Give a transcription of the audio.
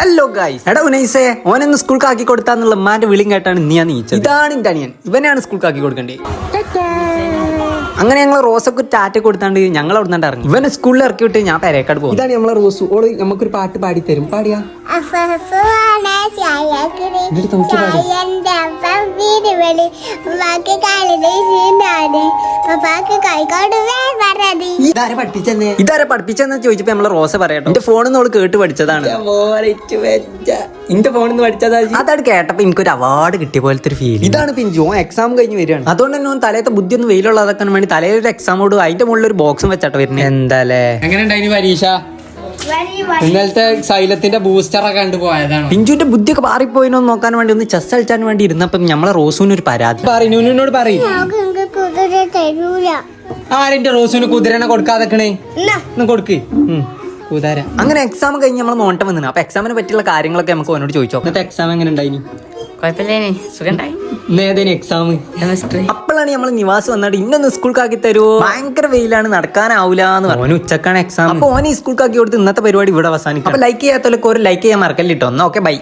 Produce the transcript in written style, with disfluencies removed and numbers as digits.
Hello guys, എടാ ഉനൈസേ, ഓനൊന്ന് സ്കൂൾക്ക് ആക്കി കൊടുത്താന്നുള്ള ഉമ്മാന്റെ വിളിയും കേട്ടാണ് നീ നീച്ചത്. ഇതാണ് എന്റെ അനിയൻ, ഇവനെയാണ് സ്കൂൾക്ക് ആക്കി കൊടുക്കേണ്ടത്. അങ്ങനെ ഞങ്ങൾ റോസൊക്കെ ടാറ്റ കൊടുത്താണ്ട് ഞങ്ങൾ അവിടെ നിന്ന് ഇറങ്ങി. ഇവനെ സ്കൂളിൽ ഇറക്കി വിട്ട് ഞാൻ പെരേക്കാട് പോകും. ഇതാണ് നമ്മളെ റോസു. ഓള് നമുക്കൊരു പാട്ട് പാടി തരും. പാടിയാ ഇതാരെ പഠിപ്പിച്ചെന്ന് ചോദിച്ചപ്പോ നമ്മളെ റോസ പറയട്ടോ, എന്റെ ഫോണിൽ നിന്ന് അവള് കേട്ട് പഠിച്ചതാണ്. എന്റെ ഫോണിൽ നിന്ന് പഠിച്ചതാ. അതാണ് കേട്ടപ്പോ എനിക്കൊരു അവാർഡ് കിട്ടിയ പോലത്തെ ഒരു ഫീൽ. ഇതാണ് പിഞ്ചു, ഓൻ എക്സാം കഴിഞ്ഞ് വരികയാണ്. അതുകൊണ്ട് തന്നെ ഓൻ തലേത്തെ ബുദ്ധി ഒന്ന് വെയിലുള്ളതാക്കാൻ വേണ്ടി തലയിൽ ഒരു എക്സാമോട് അതിന്റെ മുകളിൽ ഒരു ബോക്സും വെച്ചാട്ടോ വരുന്നത്. എന്താലേ എങ്ങനെ ഉണ്ടായിരുന്നു പരീക്ഷ? ഇന്നലത്തെ സൈലത്തിന്റെ ബൂസ്റ്റർ ഒക്കെ കണ്ടു പോയതാണ്. പിഞ്ചുവിന്റെ ബുദ്ധിയൊക്കെ മാറിപ്പോയിനോ നോക്കാൻ വേണ്ടി ഒന്ന് ചെസ് കളിച്ചാൻ വേണ്ടി ഇരുന്നപ്പം നമ്മളെ റോസുവിന് ഒരു പരാതി. നൂനോട് പറയും ആരെന്റെ റോസുവിന് കുതിരനെ കൊടുക്കാതെക്കണേ കൊടുക്ക് കുതിര. അങ്ങനെ എക്സാം കഴിഞ്ഞ് നമ്മൾ നോട്ടം വന്നു. അപ്പൊ എക്സാമിനെ പറ്റിയുള്ള കാര്യങ്ങളൊക്കെ നമുക്ക് അവനോട് ചോദിച്ചോ. ഇന്നത്തെ എക്സാം എങ്ങനെ ഉണ്ടായിനി? എക്സാം അപ്പോഴാണ് നമ്മൾ നിവാസ് വന്നിട്ട് ഇന്നൊന്ന് സ്കൂൾക്കാക്കി തരുമോ, ഭയങ്കര വെയിലാണ് നടക്കാനാവൂലെന്ന് പറഞ്ഞു. ഓന് ഉച്ചക്കാണ് എക്സാം. അപ്പൊ ഓന് ഈ സ്കൂൾക്കാക്കി കൊടുത്ത് ഇന്നത്തെ പരിപാടി ഇവിടെ അവസാനിക്കും. അപ്പൊ ലൈക്ക് ചെയ്യാത്തവർക്ക് ഒരു ലൈക്ക് ചെയ്യാൻ മറക്കല്ലിട്ടോ. എന്നാ ഓക്കെ, ബൈ.